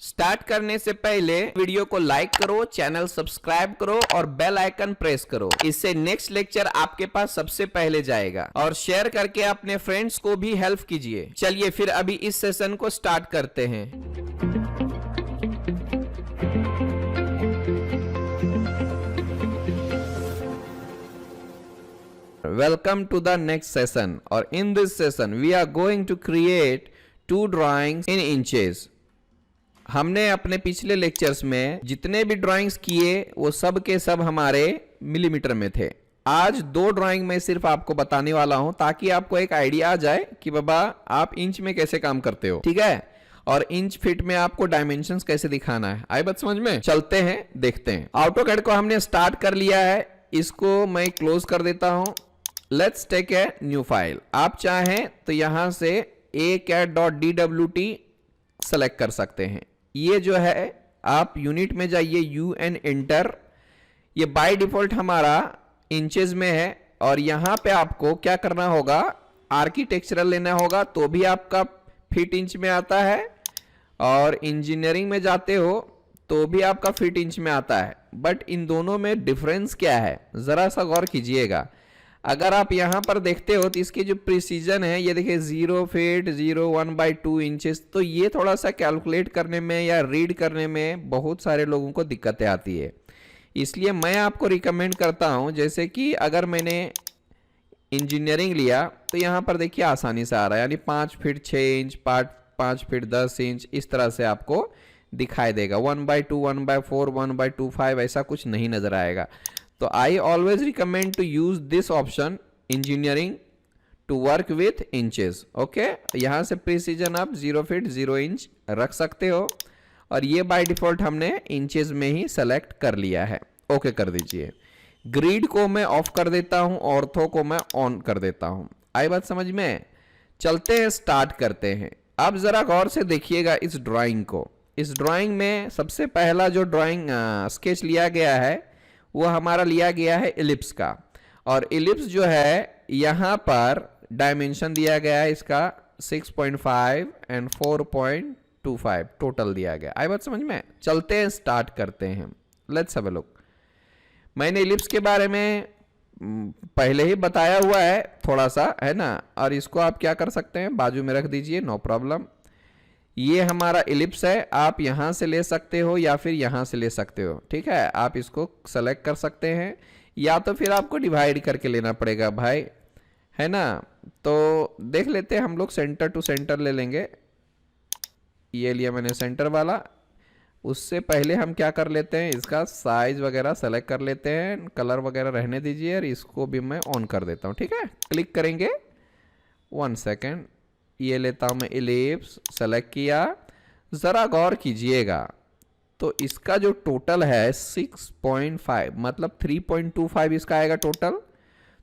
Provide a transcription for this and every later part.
Start करने से पहले वीडियो को लाइक करो, चैनल सब्सक्राइब करो और बेल आइकन प्रेस करो। इससे नेक्स्ट लेक्चर आपके पास सबसे पहले जाएगा। और शेयर करके अपने फ्रेंड्स को भी हेल्प कीजिए। चलिए फिर अभी इस सेशन को स्टार्ट करते हैं। Welcome to the next session, or in this session we are going to create two drawings in inches. हमने अपने पिछले लेक्चर्स में जितने भी ड्राइंग्स किए वो सब के सब हमारे मिलीमीटर में थे। आज दो ड्राइंग में सिर्फ आपको बताने वाला हूं ताकि आपको एक आइडिया आ जाए कि बाबा आप इंच में कैसे काम करते हो, ठीक है। और इंच फीट में आपको डायमेंशंस कैसे दिखाना है। आई बात समझ में? चलते हैं, देखते हैं। ऑटोकैड को हमने स्टार्ट कर लिया है, इसको मैं क्लोज कर देता हूं। Let's take a new file. आप चाहें तो यहां से ACAD.DWT सेलेक्ट कर सकते हैं। ये जो है आप यूनिट में जाइए, UN एंटर। ये बाय डिफॉल्ट हमारा इंचेस में है और यहां पे आपको क्या करना होगा, आर्किटेक्चरल लेना होगा तो भी आपका फीट इंच में आता है, और इंजीनियरिंग में जाते हो तो भी आपका फीट इंच में आता है। बट इन दोनों में डिफरेंस क्या है जरा सा गौर कीजिएगा। अगर आप यहां पर देखते हो तो इसकी जो प्रिसीजन है, ये देखिए 0 फीट 0.1/2 इंचेस। तो ये थोड़ा सा कैलकुलेट करने में या रीड करने में बहुत सारे लोगों को दिक्कतें आती है। इसलिए मैं आपको रिकमेंड करता हूं, जैसे कि अगर मैंने इंजीनियरिंग लिया तो यहां पर देखिए आसानी से आ रहा है, यानी 5 फीट 6 इंच, 5 फीट 10 इंच, इस तरह से आपको दिखाई देगा। 1/2, 1/4, 1/25 ऐसा कुछ नहीं नजर आएगा। तो I always recommend to use this option engineering to work with inches. Okay, यहां से प्रिसीजन आप 0 फीट 0 इंच रख सकते हो, और ये बाय डिफॉल्ट हमने इंचेस में ही सेलेक्ट कर लिया है। ओके कर दीजिए। ग्रिड को मैं ऑफ कर देता हूं, ऑर्थो को मैं ऑन कर देता हूं। आई बात समझ में? चलते हैं, स्टार्ट करते हैं। अब जरा गौर से देखिएगा इस ड्राइंग को। इस ड्राइंग में सबसे पहला जो ड्राइंग स्केच लिया गया है वो हमारा लिया गया है इलिप्स का। और इलिप्स जो है यहां पर डायमेंशन दिया गया है इसका 6.5 एंड 4.25 टोटल दिया गया। आई बात समझ में? चलते हैं, स्टार्ट करते हैं। Let's have a look. मैंने इलिप्स के बारे में पहले ही बताया हुआ है थोड़ा सा, है ना। और इसको आप क्या कर सकते हैं, बाजू में रख दीजिए, नो प्रॉब्लम। ये हमारा इलिप्स है, आप यहां से ले सकते हो या फिर यहां से ले सकते हो, ठीक है। आप इसको सेलेक्ट कर सकते हैं या तो फिर आपको डिवाइड करके लेना पड़ेगा भाई, है ना। तो देख लेते हैं हम लोग, सेंटर टू सेंटर ले लेंगे। ये लिया मैंने सेंटर वाला। उससे पहले हम क्या कर लेते हैं, इसका साइज वगैरह सेलेक्ट कर लेते हैं, कलर वगैरह रहने दीजिए, और इसको भी मैं ऑन कर देता हूं, ठीक है। क्लिक करेंगे, 1 सेकेंड। ये लेता हूं मैं इलिप्स, सेलेक्ट किया। जरा गौर कीजिएगा तो इसका जो टोटल है 6.5, मतलब 3.25 इसका आएगा टोटल।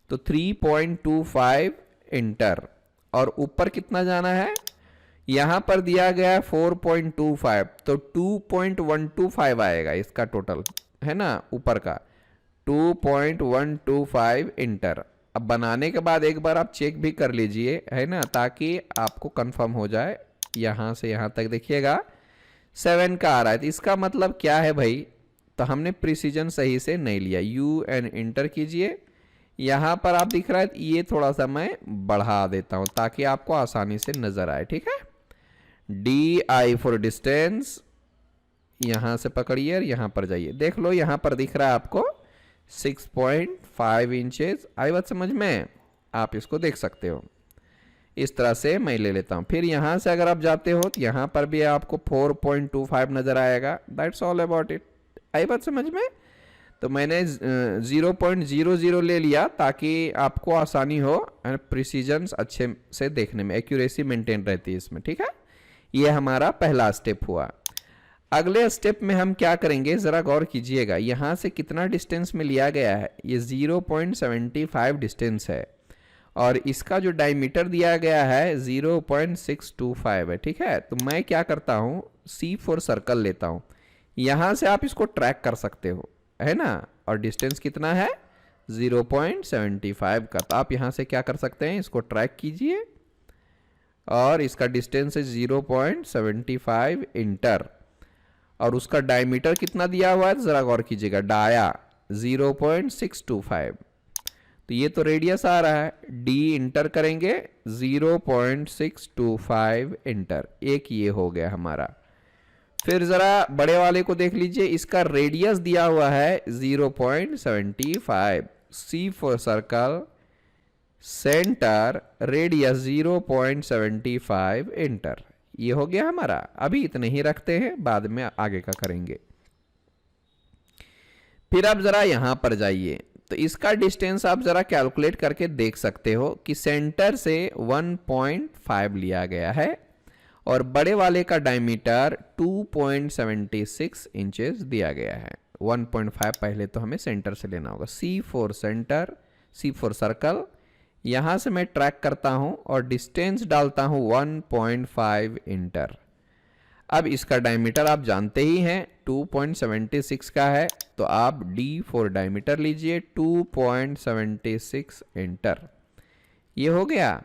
तो 3.25 इंटर, और ऊपर कितना जाना है, यहां पर दिया गया है 4.25, तो 2.125 आएगा इसका टोटल, है ना, ऊपर का 2.125 इंटर। अब बनाने के बाद एक बार आप चेक भी कर लीजिए, है ना, ताकि आपको कंफर्म हो जाए। यहां से यहां तक देखिएगा 7 का आ रहा है, तो इसका मतलब क्या है भाई, तो हमने प्रिसीजन सही से नहीं लिया। UN इंटर कीजिए। यहां पर आप दिख रहा है, ये थोड़ा सा मैं बढ़ा देता हूं ताकि आपको आसानी से नजर आए, ठीक है। DI फॉर डिस्टेंस, यहां से पकड़िए और यहां पर जाइए, देख लो यहां पर दिख रहा है आपको 6.5 इंचेस। आई बात समझ में? आप इसको देख सकते हो। इस तरह से मैं ले लेता हूं। फिर यहां से अगर आप जाते हो तो यहां पर भी आपको 4.25 नजर आएगा। That's all about it. आई बात समझ में? तो मैंने 0.00 ले लिया ताकि आपको आसानी हो, प्रिसीजन अच्छे से देखने में, एक्यूरेसी मेंटेन रहती है इसमें, ठीक है। ये हमारा पहला स्टेप हुआ। अगले स्टेप में हम क्या करेंगे, जरा गौर कीजिएगा। यहां से कितना डिस्टेंस में लिया गया है, ये 0.75 डिस्टेंस है, और इसका जो डायमीटर दिया गया है 0.625 है, ठीक है। तो मैं क्या करता हूं, C4 सर्कल लेता हूं। यहां से आप इसको ट्रैक कर सकते हो, है ना। और डिस्टेंस कितना है, 0.75 का। तो आप यहां से क्या कर सकते हैं, इसको ट्रैक कीजिए, और इसका डिस्टेंस है 0.75 इंटर। और उसका डायमीटर कितना दिया हुआ है जरा गौर कीजिएगा, डाया 0.625। तो ये तो रेडियस आ रहा है, d इंटर करेंगे 0.625 इंटर, एक ये हो गया हमारा। फिर जरा बड़े वाले को देख लीजिए, इसका रेडियस दिया हुआ है 0.75, C for circle, centre, radius 0.75 inter, ये हो गया हमारा। अभी इतने ही रखते हैं, बाद में आगे का करेंगे। फिर आप जरा यहां पर जाइए, तो इसका डिस्टेंस आप जरा कैलकुलेट करके देख सकते हो कि सेंटर से 1.5 लिया गया है और बड़े वाले का डायमीटर 2.76 इंचेस दिया गया है। 1.5 पहले तो हमें सेंटर से लेना होगा, C for centre, C for circle, यहां से मैं ट्रैक करता हूं और डिस्टेंस डालता हूं 1.5 इंटर। अब इसका डायमीटर आप जानते ही हैं 2.76 का है, तो आप D फॉर डायमीटर लीजिए 2.76 इंटर, ये हो गया।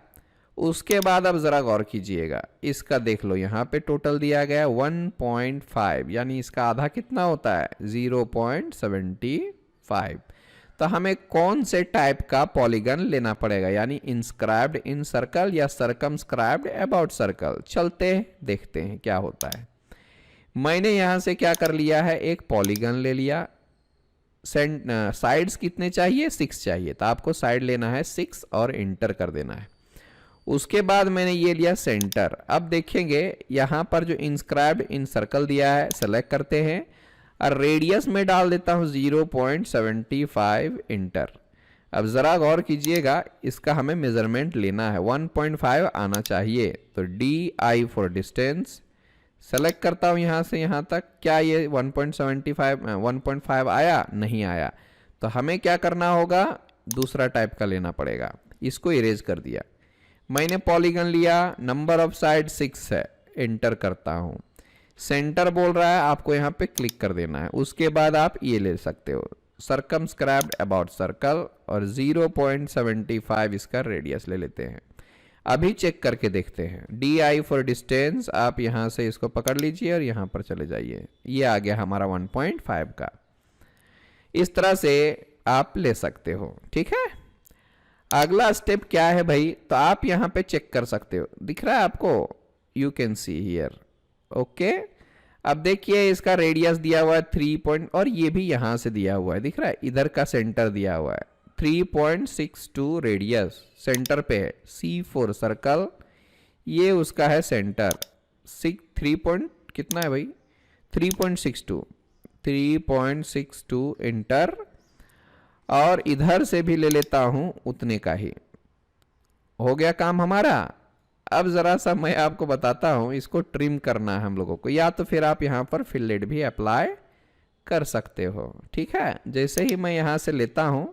उसके बाद अब जरा गौर कीजिएगा, इसका देख लो, यहाँ पे टोटल दिया गया 1.5, यानी इसका आधा कितना होता है 0.75। तो हमें कौन से टाइप का पॉलीगन लेना पड़ेगा, यानी इंस्क्राइब्ड इन सर्कल या सर्कमस्क्राइब्ड अबाउट सर्कल। चलते देखते हैं क्या होता है। मैंने यहां से क्या कर लिया है, एक पॉलीगन ले लिया। साइड्स कितने चाहिए, 6 चाहिए, तो आपको साइड लेना है 6 और इंटर कर देना है। उसके बाद मैंने ये लिया सेंटर। अब देखेंगे यहां पर जो इंस्क्राइब्ड इन सर्कल दिया है, सेलेक्ट करते हैं और रेडियस में डाल देता हूं 0.75 इंटर। अब जरा गौर कीजिएगा, इसका हमें मेजरमेंट लेना है, 1.5 आना चाहिए, तो DI फॉर डिस्टेंस सेलेक्ट करता हूं यहां से यहां तक। क्या ये 1.5 आया, नहीं आया, तो हमें क्या करना होगा, दूसरा टाइप का लेना पड़ेगा। इसको इरेज कर दिया, मैंने पॉलीगन लिया, नंबर ऑफ साइड 6 है, एंटर करता हूं। सेंटर बोल रहा है, आपको यहां पे क्लिक कर देना है। उसके बाद आप ये ले सकते हो सर्कमस्क्राइब्ड अबाउट सर्कल और 0.75 इसका रेडियस ले लेते हैं। अभी चेक करके देखते हैं, DI फॉर डिस्टेंस, आप यहां से इसको पकड़ लीजिए और यहां पर चले जाइए, ये आ गया हमारा 1.5 का। इस तरह से आप ले सकते हो, ठीक है। अगला स्टेप क्या है भाई, तो आप यहां पे चेक कर सकते हो, दिख रहा है आपको, you can see here, okay. अब देखिए इसका रेडियस दिया हुआ है 3 और ये भी यहां से दिया हुआ है, दिख रहा है, इधर का सेंटर दिया हुआ है 3.62 रेडियस सेंटर पे है। C फॉर सर्कल, ये उसका है सेंटर, 3 कितना है भाई, 3.62 इंटर, और इधर से भी ले लेता हूं उतने का ही। हो गया काम हमारा। अब जरा सा मैं आपको बताता हूं, इसको ट्रिम करना है हम लोगों को, या तो फिर आप यहां पर फिलेट भी अप्लाई कर सकते हो, ठीक है। जैसे ही मैं यहां से लेता हूं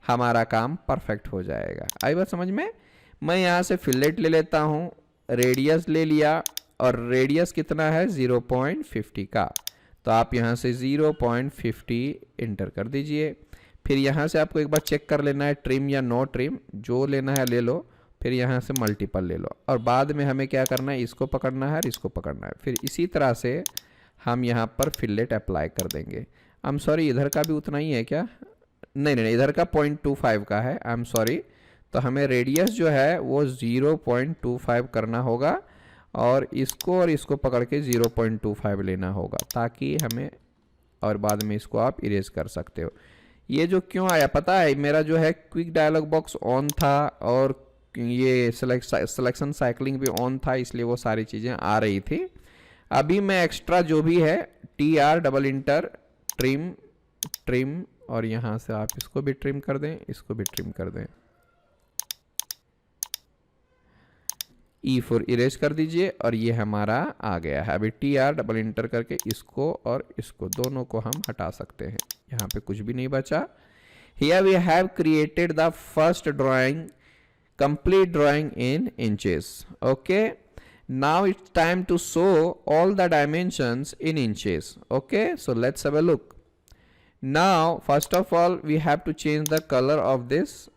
हमारा काम परफेक्ट हो जाएगा। आई बात समझ में। मैं यहां से फिलेट ले लेता हूं, रेडियस ले लिया और रेडियस कितना है 0.50 का, तो आप यहां से 0.50 इंटर कर दीजिए। फिर यहाँ से आपको एक बार चेक कर लेना है ट्रिम या नो ट्रिम, जो लेना है ले लो, फिर यहाँ से मल्टीपल ले लो, और बाद में हमें क्या करना है, इसको पकड़ना है और इसको पकड़ना है। फिर इसी तरह से हम यहाँ पर फिलेट अप्लाई कर देंगे। आई एम सॉरी, इधर का भी उतना ही है क्या, नहीं, इधर का 0.25 का है, आई एम सॉरी। तो हमें रेडियस जो है वो 0.25 करना होगा और इसको पकड़ के 0.25 लेना होगा, ताकि हमें, और बाद में इसको आप इरेज कर सकते हो। ये जो क्यों आया पता है, मेरा जो है क्विक डायलॉग बॉक्स ऑन था और ये सिलेक्शन साइक्लिंग भी ऑन था, इसलिए वो सारी चीज़ें आ रही थी। अभी मैं एक्स्ट्रा जो भी है TR डबल इंटर ट्रिम और यहाँ से आप इसको भी ट्रिम कर दें, इसको भी ट्रिम कर दें, E फॉर इरेज कर दीजिए और ये हमारा आ गया है। अभी TR डबल इंटर करके इसको और इसको दोनों को हम हटा सकते हैं, यहाँ पे कुछ भी नहीं बचा। Here we have created the first drawing, complete drawing in inches. Okay, now it's time to show all the dimensions in inches. Okay, so let's have a look. Now first of all we have to change the color of this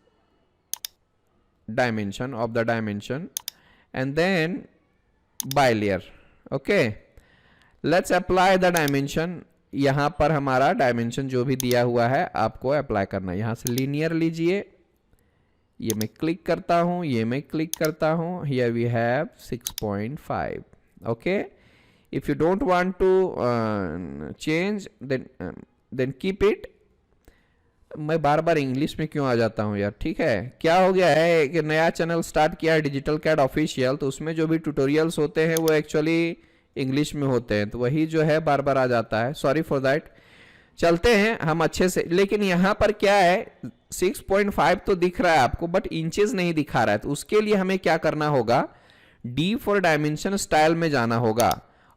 dimension of the dimension and then by layer. Okay, let's apply the dimension. यहां पर हमारा dimension जो भी दिया हुआ है आपको apply करना है। यहां से लीनियर लीजिए, ये मैं क्लिक करता हूं, ये मैं क्लिक करता हूं। Here we have 6.5। Okay, if you don't want to change then keep it. मैं बार बार इंग्लिश में क्यों आ जाता हूं यार। ठीक है, क्या हो गया है कि नया चैनल स्टार्ट किया है डिजिटल कैड ऑफिशियल, तो उसमें जो भी ट्यूटोरियल्स होते हैं वो एक्चुअली इंग्लिश में होते हैं, तो वही जो है बार बार आ जाता है। Sorry for that. चलते हैं हम अच्छे से। लेकिन यहां पर क्या है, 6.5 तो दिख रहा है आपको, बट इंचेस नहीं दिखा रहा है। तो उसके लिए हमें क्या करना होगा, डी फॉर डायमेंशन स्टाइल में जाना होगा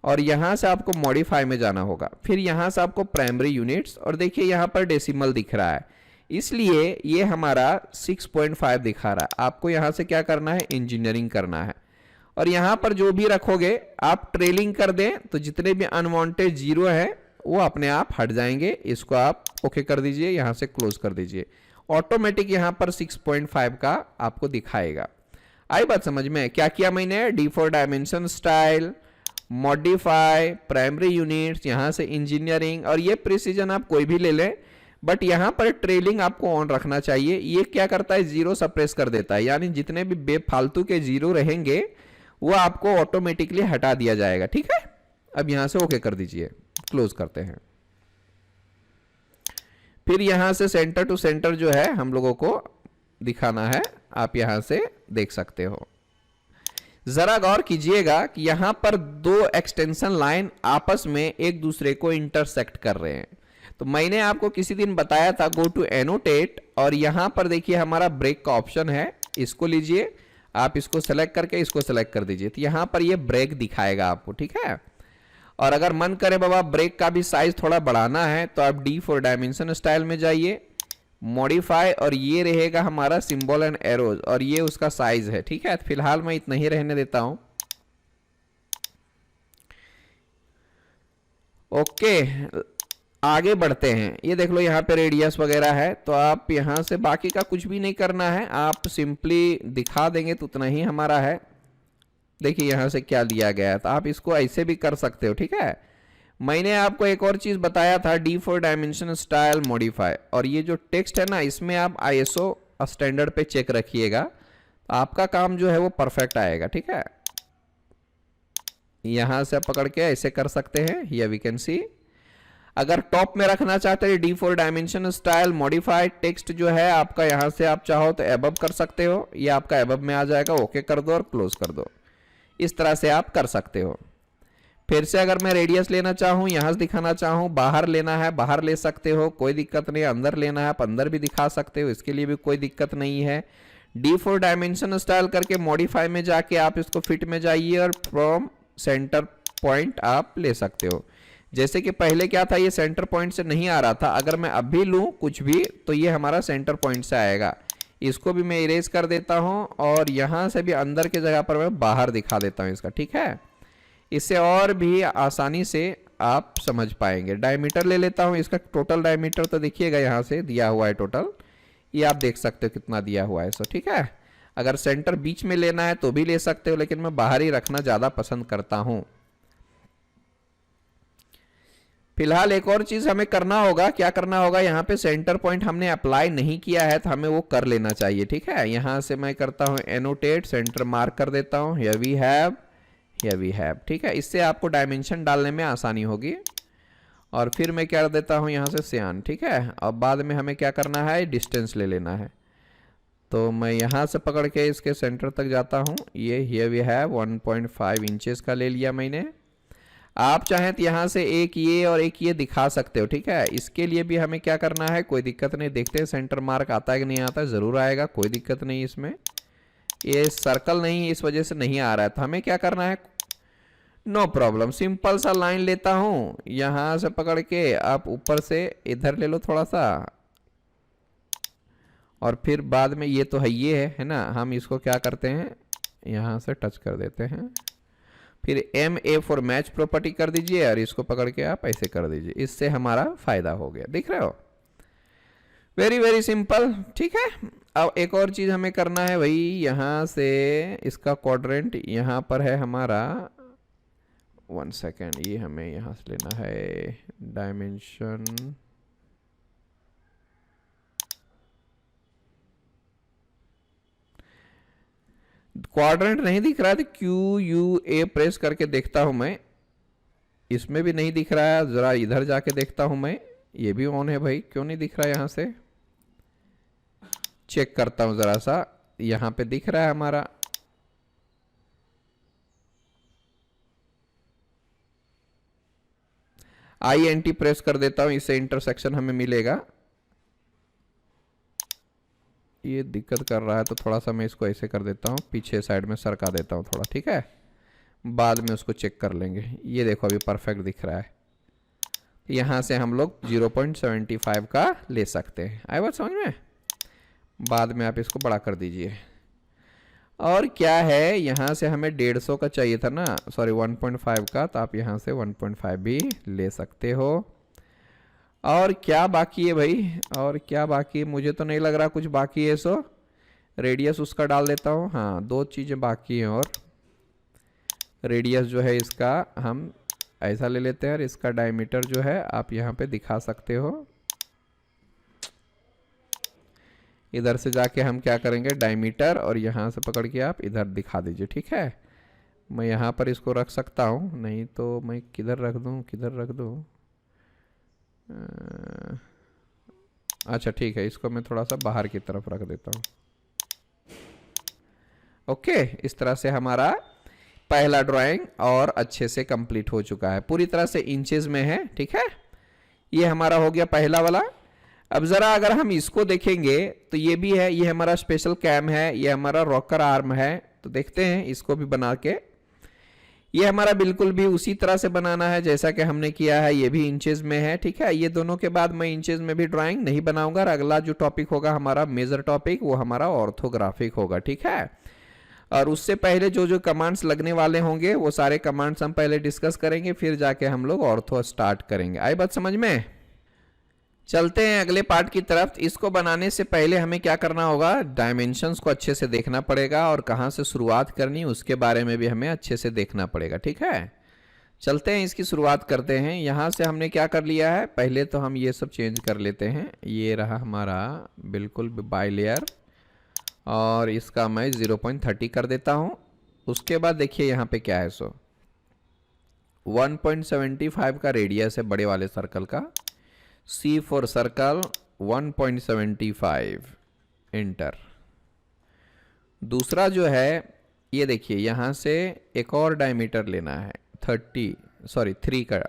और यहां से आपको मॉडिफाई में जाना होगा। फिर यहां से आपको प्राइमरी यूनिट्स, और देखिए यहां पर डेसिमल दिख रहा है, इसलिए ये हमारा 6.5 दिखा रहा है। आपको यहां से क्या करना है, इंजीनियरिंग करना है। और यहां पर जो भी रखोगे आप ट्रेलिंग कर दें तो जितने भी अनवांटेड जीरो है वो अपने आप हट जाएंगे। इसको आप ओके कर दीजिए, यहां से क्लोज कर दीजिए। ऑटोमेटिक यहां पर 6.5 का आपको दिखाएगा। आई बात समझ में? क्या किया मैंने, D for dimension style, modify, primary units, यहां से इंजीनियरिंग, और ये प्रिसीजन आप कोई भी ले लें, बट यहां पर ट्रेलिंग आपको ऑन रखना चाहिए। ये क्या करता है, जीरो सप्रेस कर देता है, यानी जितने भी बेफालतू के जीरो रहेंगे वो आपको ऑटोमेटिकली हटा दिया जाएगा। ठीक है, अब यहां से ओके कर दीजिए, क्लोज करते हैं। फिर यहां से सेंटर टू सेंटर जो है हम लोगों को दिखाना है, आप यहां से देख सकते हो। जरा गौर कीजिएगा कि यहां पर दो एक्सटेंशन लाइन आपस में एक दूसरे को इंटरसेक्ट कर रहे हैं। तो मैंने आपको किसी दिन बताया था गो टू एनोटेट, और यहां पर देखिए हमारा ब्रेक का ऑप्शन है, इसको लीजिए, आप इसको सेलेक्ट करके इसको सेलेक्ट कर दीजिए, तो यहां पर ये ब्रेक दिखाएगा आपको। ठीक है, और अगर मन करे बाबा ब्रेक का भी साइज थोड़ा बढ़ाना है तो आप डी फॉर डायमेंशन स्टाइल में जाइए, मॉडिफाई, और ये रहेगा हमारा सिंबल एंड एरोज, और ये उसका साइज है। ठीक है, फिलहाल मैं इतना ही रहने देता हूं। ओके, आगे बढ़ते हैं। ये देख लो यहाँ पे रेडियस वगैरह है, तो आप यहाँ से बाकी का कुछ भी नहीं करना है, आप सिंपली दिखा देंगे तो उतना ही हमारा है। देखिए यहाँ से क्या दिया गया है, तो आप इसको ऐसे भी कर सकते हो। ठीक है, मैंने आपको एक और चीज बताया था, D for dimension style, modify, और ये जो टेक्स्ट है ना, इसमें आप ISO स्टैंडर्ड पे चेक रखिएगा, आपका काम जो है वो परफेक्ट आएगा। ठीक है, यहां से पकड़ के ऐसे कर सकते हैं, हियर वी कैन सी। अगर टॉप में रखना चाहते हैं D for dimension style, modified, text जो है आपका यहां से आप चाहो तो एबव कर सकते हो, ये आपका एबव में आ जाएगा। ओके कर दो और क्लोज कर दो, इस तरह से आप कर सकते हो। फिर से अगर मैं रेडियस लेना चाहूं, यहां से दिखाना चाहूं, बाहर लेना है बाहर ले सकते हो, कोई दिक्कत नहीं। अंदर लेना है आप अंदर भी दिखा सकते हो, इसके लिए भी कोई दिक्कत नहीं है। डी फॉर डायमेंशन स्टाइल करके मॉडिफाई में जाके आप इसको फिट में जाइए और फ्रॉम सेंटर पॉइंट आप ले सकते हो। जैसे कि पहले क्या था, ये सेंटर पॉइंट से नहीं आ रहा था, अगर मैं अभी लूं कुछ भी तो ये हमारा सेंटर पॉइंट से आएगा। इसको भी मैं इरेज कर देता हूं और यहां से भी अंदर की जगह पर मैं बाहर दिखा देता हूं इसका। ठीक है, इससे और भी आसानी से आप समझ पाएंगे। डायमीटर ले लेता हूं, इसका टोटल डायमीटर तो देखिएगा यहां से दिया हुआ है टोटल, ये आप देख सकते हो कितना दिया हुआ है। सो ठीक है, अगर सेंटर बीच में लेना है तो भी ले सकते हो, लेकिन मैं बाहर ही रखना ज्यादा पसंद करता हूं। फिलहाल एक और चीज हमें करना होगा, क्या करना होगा, यहाँ पे सेंटर पॉइंट हमने अप्लाई नहीं किया है तो हमें वो कर लेना चाहिए। ठीक है, यहां से मैं करता हूं एनोटेट, सेंटर मार्क कर देता हूं, हियर वी हैव। ठीक है, इससे आपको डायमेंशन डालने में आसानी होगी। और फिर मैं क्या कर देता हूं यहाँ से सियान। ठीक है, अब बाद में हमें क्या करना है, डिस्टेंस ले लेना है, तो मैं यहाँ से पकड़ के इसके सेंटर तक जाता हूँ। ये हियर वी हैव 1.5 इंचेस का ले लिया मैंने। आप चाहें तो यहाँ से एक ये और एक ये दिखा सकते हो। ठीक है, इसके लिए भी हमें क्या करना है, कोई दिक्कत नहीं, देखते हैं सेंटर मार्क आता है कि नहीं आता है, ज़रूर आएगा, कोई दिक्कत नहीं इसमें। ये सर्कल नहीं इस वजह से नहीं आ रहा है, तो हमें क्या करना है, नो प्रॉब्लम, सिंपल सा लाइन लेता हूँ, यहाँ से पकड़ के आप ऊपर से इधर ले लो थोड़ा सा, और फिर बाद में ये तो ये है ना, हम इसको क्या करते हैं, यहाँ से टच कर देते हैं, फिर MA फॉर मैच प्रॉपर्टी कर दीजिए और इसको पकड़ के आप ऐसे कर दीजिए, इससे हमारा फायदा हो गया। दिख रहे हो, वेरी वेरी सिंपल। ठीक है, अब एक और चीज हमें करना है भाई, यहाँ से इसका क्वाड्रेंट यहाँ पर है हमारा 1 सेकेंड, ये हमें यहाँ से लेना है डायमेंशन, क्वाड्रेंट नहीं दिख रहा है तो QUA प्रेस करके देखता हूं मैं, इसमें भी नहीं दिख रहा है, जरा इधर जाके देखता हूं मैं, ये भी ऑन है भाई, क्यों नहीं दिख रहा है? यहां से चेक करता हूं जरा सा, यहां पे दिख रहा है हमारा, INT प्रेस कर देता हूं, इससे इंटरसेक्शन हमें मिलेगा। ये दिक्कत कर रहा है तो थोड़ा सा मैं इसको ऐसे कर देता हूँ, पीछे साइड में सरका देता हूँ थोड़ा, ठीक है, बाद में उसको चेक कर लेंगे। ये देखो अभी परफेक्ट दिख रहा है, यहाँ से हम लोग 0.75 का ले सकते हैं। आई बात समझ में? बाद में आप इसको बड़ा कर दीजिए। और क्या है, यहाँ से हमें 150 का चाहिए था ना, सॉरी 1.5 का, तो आप यहाँ से 1.5 भी ले सकते हो। और क्या बाकी है भाई, और क्या बाकी है? मुझे तो नहीं लग रहा कुछ बाकी है, सो रेडियस उसका डाल देता हूँ। हाँ, 2 चीज़ें बाकी हैं, और रेडियस जो है इसका हम ऐसा ले लेते हैं, और इसका डायमीटर जो है आप यहाँ पे दिखा सकते हो। इधर से जाके हम क्या करेंगे, डायमीटर, और यहाँ से पकड़ के आप इधर दिखा दीजिए, ठीक है। मैं यहाँ पर इसको रख सकता हूँ, नहीं तो मैं किधर रख दूँ, किधर रख दूँ? अच्छा ठीक है, इसको मैं थोड़ा सा बाहर की तरफ रख देता हूँ। ओके, इस तरह से हमारा पहला ड्राइंग और अच्छे से कंप्लीट हो चुका है, पूरी तरह से इंचेस में है, ठीक है। ये हमारा हो गया पहला वाला। अब ज़रा अगर हम इसको देखेंगे तो ये भी है, ये हमारा स्पेशल कैम है, ये हमारा रॉकर आर्म है। तो देखते हैं इसको भी बना के, ये हमारा बिल्कुल भी उसी तरह से बनाना है जैसा कि हमने किया है, ये भी इंचेस में है, ठीक है। ये दोनों के बाद मैं इंचेस में भी ड्राइंग नहीं बनाऊंगा, और अगला जो टॉपिक होगा हमारा मेजर टॉपिक, वो हमारा ऑर्थोग्राफिक होगा, ठीक है। और उससे पहले जो जो कमांड्स लगने वाले होंगे वो सारे कमांड्स हम पहले डिस्कस करेंगे, फिर जाके हम लोग ऑर्थो स्टार्ट करेंगे। आई बात समझ में? चलते हैं अगले पार्ट की तरफ। इसको बनाने से पहले हमें क्या करना होगा, डायमेंशंस को अच्छे से देखना पड़ेगा, और कहाँ से शुरुआत करनी उसके बारे में भी हमें अच्छे से देखना पड़ेगा, ठीक है। चलते हैं, इसकी शुरुआत करते हैं। यहाँ से हमने क्या कर लिया है, पहले तो हम ये सब चेंज कर लेते हैं। ये रहा हमारा बिल्कुल बाई लेयर, और इसका मैं 0.30 कर देता हूँ। उसके बाद देखिए यहाँ पे क्या है, सो 1.75 का रेडियस है बड़े वाले सर्कल का, C फॉर सर्कल 1.75 इंटर। दूसरा जो है ये देखिए, यहाँ से एक और डायमीटर लेना है 3 का,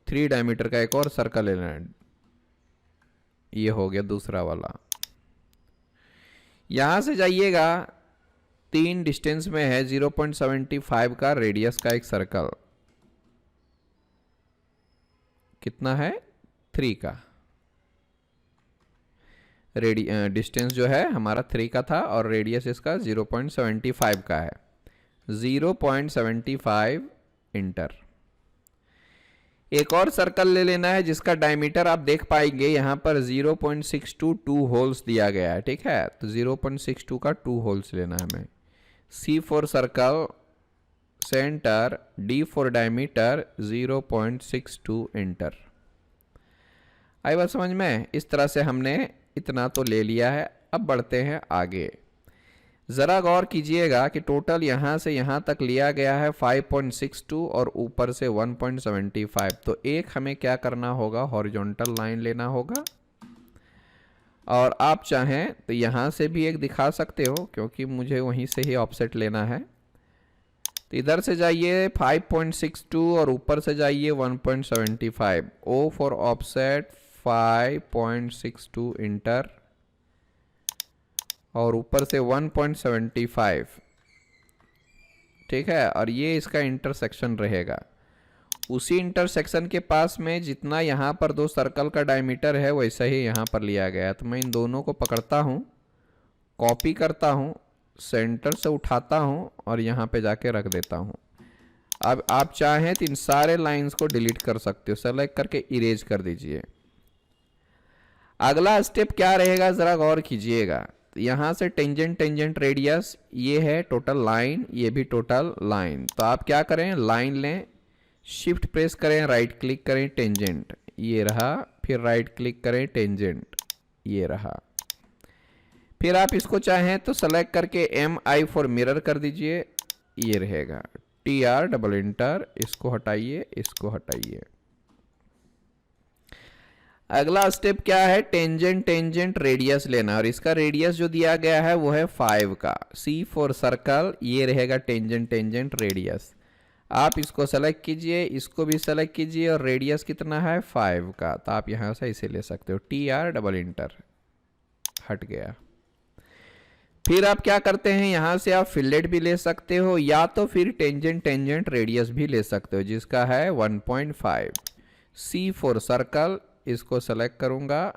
3 डायमीटर का एक और सर्कल लेना है। ये हो गया दूसरा वाला। यहाँ से जाइएगा, 3 डिस्टेंस में है 0.75 का रेडियस का एक सर्कल, कितना है 3 का। डिस्टेंस जो है हमारा 3 का था, और रेडियस इसका 0.75 का है, 0.75 इंटर। एक और सर्कल ले लेना है जिसका डायमीटर आप देख पाएंगे यहाँ पर 0.622 होल्स दिया गया है, ठीक है। तो 0.62 का 2 होल्स लेना है हमें। C for circle center, D for diameter 0.62 इंटर। आई बात समझ में? इस तरह से हमने इतना तो ले लिया है। अब बढ़ते हैं आगे। ज़रा गौर कीजिएगा कि टोटल यहाँ से यहाँ तक लिया गया है 5.62 और ऊपर से 1.75। तो एक हमें क्या करना होगा, हॉरिजॉन्टल लाइन लेना होगा, और आप चाहें तो यहाँ से भी एक दिखा सकते हो, क्योंकि मुझे वहीं से ही ऑफसेट लेना है। तो इधर से जाइए 5.62 और ऊपर से जाइए 1.75। O फॉर ऑफसेट 5.62 इंटर, और ऊपर से 1.75, ठीक है। और ये इसका इंटरसेक्शन रहेगा। उसी इंटरसेक्शन के पास में जितना यहाँ पर 2 सर्कल का डायमीटर है वैसा ही यहाँ पर लिया गया है। तो मैं इन दोनों को पकड़ता हूँ, कॉपी करता हूँ, सेंटर से उठाता हूँ और यहाँ पे जाके रख देता हूँ। अब आप चाहें तो इन सारे लाइंस को डिलीट कर सकते हो, सेलेक्ट करके इरेज कर दीजिए। अगला स्टेप क्या रहेगा, ज़रा गौर कीजिएगा। यहाँ से टेंजेंट टेंजेंट रेडियस ये है टोटल लाइन, ये भी टोटल लाइन। तो आप क्या करें, लाइन लें, शिफ्ट प्रेस करें, राइट क्लिक करें, टेंजेंट ये रहा, फिर राइट क्लिक करें, टेंजेंट ये रहा। फिर आप इसको चाहें तो सेलेक्ट करके MI फॉर मिरर कर दीजिए, ये रहेगा, TR डबल इंटर, इसको हटाइए, इसको हटाइए। अगला स्टेप क्या है, टेंजेंट टेंजेंट रेडियस लेना, और इसका रेडियस जो दिया गया है वो है 5 का। C फॉर सर्कल, ये रहेगा टेंजेंट टेंजेंट रेडियस। आप इसको सेलेक्ट कीजिए, इसको भी सेलेक्ट कीजिए, और रेडियस कितना है 5 का, तो आप यहां से इसे ले सकते हो, TR डबल इंटर, हट गया। फिर आप क्या करते हैं, यहां से आप फिलेट भी ले सकते हो, या तो फिर टेंजेंट टेंजेंट रेडियस भी ले सकते हो, जिसका है 1.5। C फॉर सर्कल, इसको सेलेक्ट करूंगा,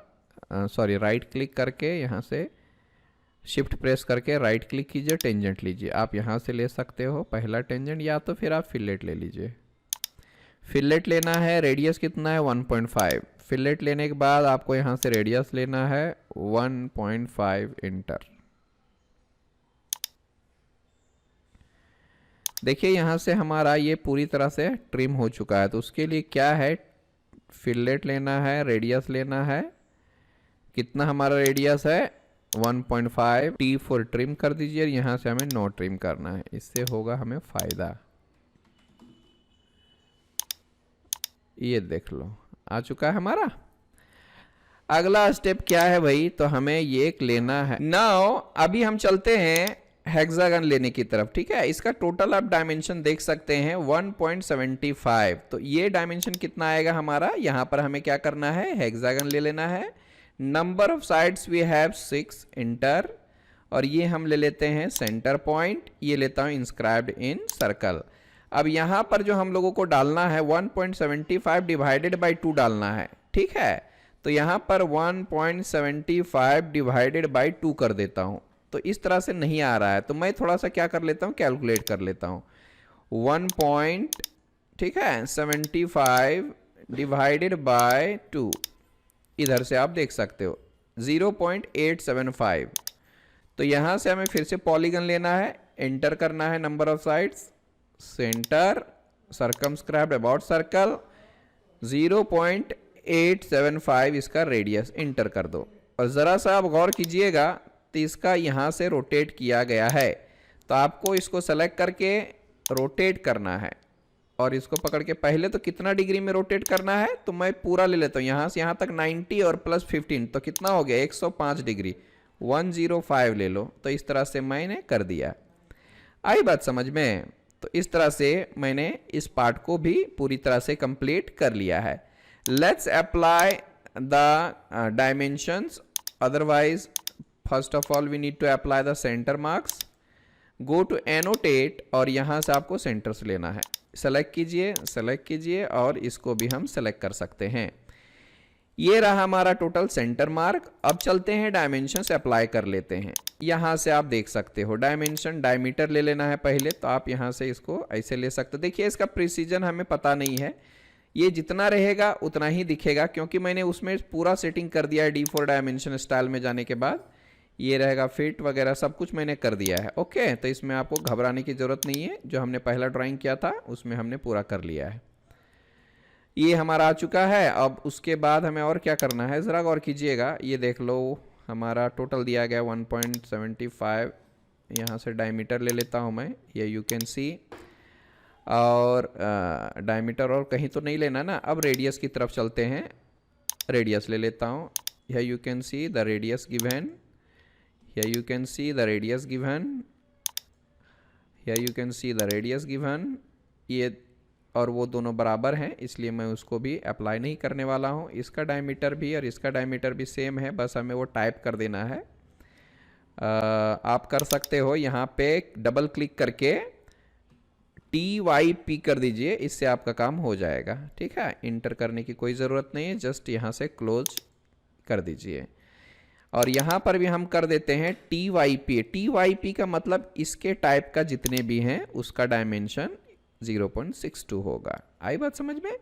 सॉरी राइट क्लिक करके, यहां से शिफ्ट प्रेस करके राइट क्लिक कीजिए, टेंजेंट लीजिए। आप यहां से ले सकते हो पहला टेंजेंट, या तो फिर आप फिलेट ले लीजिए। फिलेट लेना है, रेडियस कितना है 1.5। फिलेट लेने के बाद आपको यहां से रेडियस लेना है 1.5, इंटर। देखिए यहां से हमारा ये पूरी तरह से ट्रिम हो चुका है। तो उसके लिए क्या है, फिलेट लेना है, रेडियस लेना है, कितना हमारा रेडियस है 1.5, T फॉर ट्रिम कर दीजिए, यहां से हमें नो ट्रिम करना है, इससे होगा हमें फायदा। ये देख लो आ चुका है हमारा। अगला स्टेप क्या है भाई, तो हमें ये एक लेना है। नाउ अभी हम चलते हैं हेक्सागन लेने की तरफ, ठीक है। इसका टोटल आप डायमेंशन देख सकते हैं 1.75। तो ये डायमेंशन कितना आएगा हमारा, यहां पर हमें क्या करना है, हेक्सागन ले लेना है। Number of sides we have 6, enter, और ये हम ले लेते हैं सेंटर पॉइंट, ये लेता हूं इंस्क्राइब्ड इन सर्कल। अब यहां पर जो हम लोगों को डालना है 1.75 डिवाइडेड बाई 2 डालना है, ठीक है। तो यहां पर 1.75 डिवाइडेड बाई 2 कर देता हूं। तो इस तरह से नहीं आ रहा है, तो मैं थोड़ा सा क्या कर लेता हूं, कैलकुलेट कर लेता हूं। 1 ठीक है 75 डिवाइडेड बाय 2, इधर से आप देख सकते हो 0.875। तो यहां से हमें फिर से पॉलीगन लेना है, एंटर करना है, number of sides, centre, circumscribed about circle, 0.875 इसका रेडियस, इंटर कर दो। और ज़रा सा आप गौर कीजिएगा, तो इसका यहाँ से रोटेट किया गया है। तो आपको इसको सेलेक्ट करके रोटेट करना है, और इसको पकड़ के पहले तो कितना डिग्री में रोटेट करना है, तो मैं पूरा ले लेता हूँ, यहाँ से यहाँ तक 90 और प्लस 15, तो कितना हो गया 105 डिग्री, 105 ले लो। तो इस तरह से मैंने कर दिया। आई बात समझ में। तो इस तरह से मैंने इस पार्ट को भी पूरी तरह से कंप्लीट कर लिया है। Let's apply the dimensions, otherwise first of all we need to apply the centre marks. Go to annotate, और यहाँ से आपको सेंटर्स लेना है, सेलेक्ट कीजिए और इसको भी हम सेलेक्ट कर सकते हैं। ये रहा हमारा टोटल सेंटर मार्क। अब चलते हैं डायमेंशन से अप्लाई कर लेते हैं। यहाँ से आप देख सकते हो डायमेंशन, डायमीटर ले लेना है पहले, तो आप यहाँ से इसको ऐसे ले सकते हो। देखिए इसका प्रिसीजन हमें पता नहीं है, ये जितना रहेगा उतना ही दिखेगा, क्योंकि मैंने उसमें पूरा सेटिंग कर दिया है D4 डायमेंशन स्टाइल में जाने के बाद। ये रहेगा फिट वगैरह सब कुछ मैंने कर दिया है। ओके, तो इसमें आपको घबराने की ज़रूरत नहीं है, जो हमने पहला ड्राइंग किया था उसमें हमने पूरा कर लिया है। ये हमारा आ चुका है। अब उसके बाद हमें और क्या करना है, ज़रा गौर कीजिएगा, ये देख लो हमारा टोटल दिया गया 1.75। यहाँ से डायमीटर ले लेता हूँ मैं, ये यू कैन सी, और डायमीटर और कहीं तो नहीं लेना ना। अब रेडियस की तरफ चलते हैं, रेडियस ले लेता हूँ। यह you can see the radius given, here you can see the radius given, here you can see the radius given। ये और वो दोनों बराबर हैं, इसलिए मैं उसको भी अप्लाई नहीं करने वाला हूँ। इसका डायमीटर भी और इसका डायमीटर भी सेम है, बस हमें वो टाइप कर देना है। आप कर सकते हो यहाँ पे डबल क्लिक करके TYP कर दीजिए, इससे आपका काम हो जाएगा। ठीक है, इंटर करने की कोई ज़रूरत नहीं है, जस्ट यहाँ से क्लोज कर दीजिए। और यहाँ पर भी हम कर देते हैं TYP। TYP का मतलब इसके टाइप का जितने भी हैं उसका डायमेंशन 0.62 होगा। आई बात समझ में।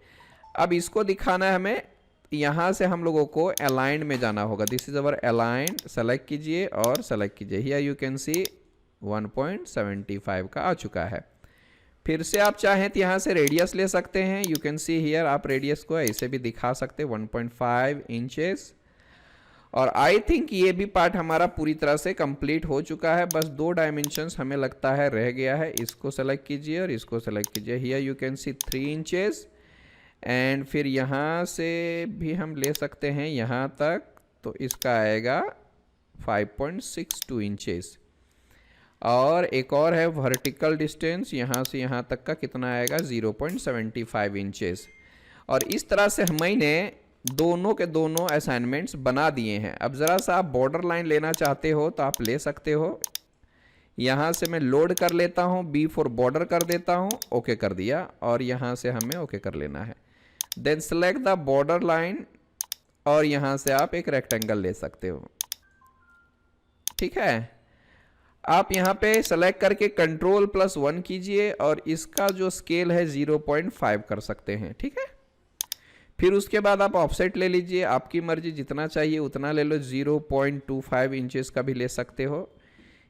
अब इसको दिखाना है हमें, यहाँ से हम लोगों को अलाइंड में जाना होगा। This is our aligned, select कीजिए और सेलेक्ट कीजिए। हियर यू कैन सी 1.75 का आ चुका है। फिर से आप चाहें तो यहाँ से रेडियस ले सकते हैं। यू कैन सी हियर, आप रेडियस को ऐसे भी दिखा सकते हैं 1.5 इंचेस। और आई थिंक ये भी पार्ट हमारा पूरी तरह से कंप्लीट हो चुका है। बस 2 डायमेंशंस हमें लगता है रह गया है। इसको सेलेक्ट कीजिए और इसको सेलेक्ट कीजिए। Here you can see 3 inches and फिर यहाँ से भी हम ले सकते हैं यहाँ तक, तो इसका आएगा 5.62 इंचेस। और एक और है वर्टिकल डिस्टेंस, यहाँ से यहाँ तक का कितना आएगा 0.75 इंचेस। और इस तरह से मैंने दोनों के दोनों असाइनमेंट्स बना दिए हैं। अब ज़रा सा आप बॉर्डर लाइन लेना चाहते हो तो आप ले सकते हो। यहाँ से मैं लोड कर लेता हूँ, B4 बॉर्डर कर देता हूँ, ओके कर दिया। और यहाँ से हमें ओके कर लेना है। Then select the border line और यहाँ से आप एक रेक्टेंगल ले सकते हो। ठीक है, आप यहाँ पे सेलेक्ट करके Ctrl+1 कीजिए और इसका जो स्केल है 0.5 कर सकते हैं। ठीक है, फिर उसके बाद आप ऑफसेट ले लीजिए, आपकी मर्जी जितना चाहिए उतना ले लो। 0.25 इंचेस का भी ले सकते हो।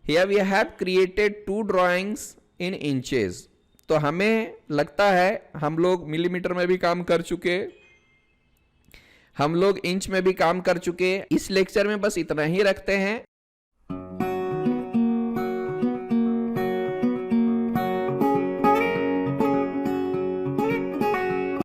Here we have created 2 drawings in inches. तो हमें लगता है हम लोग मिलीमीटर में भी काम कर चुके, हम लोग इंच में भी काम कर चुके। इस लेक्चर में बस इतना ही रखते हैं।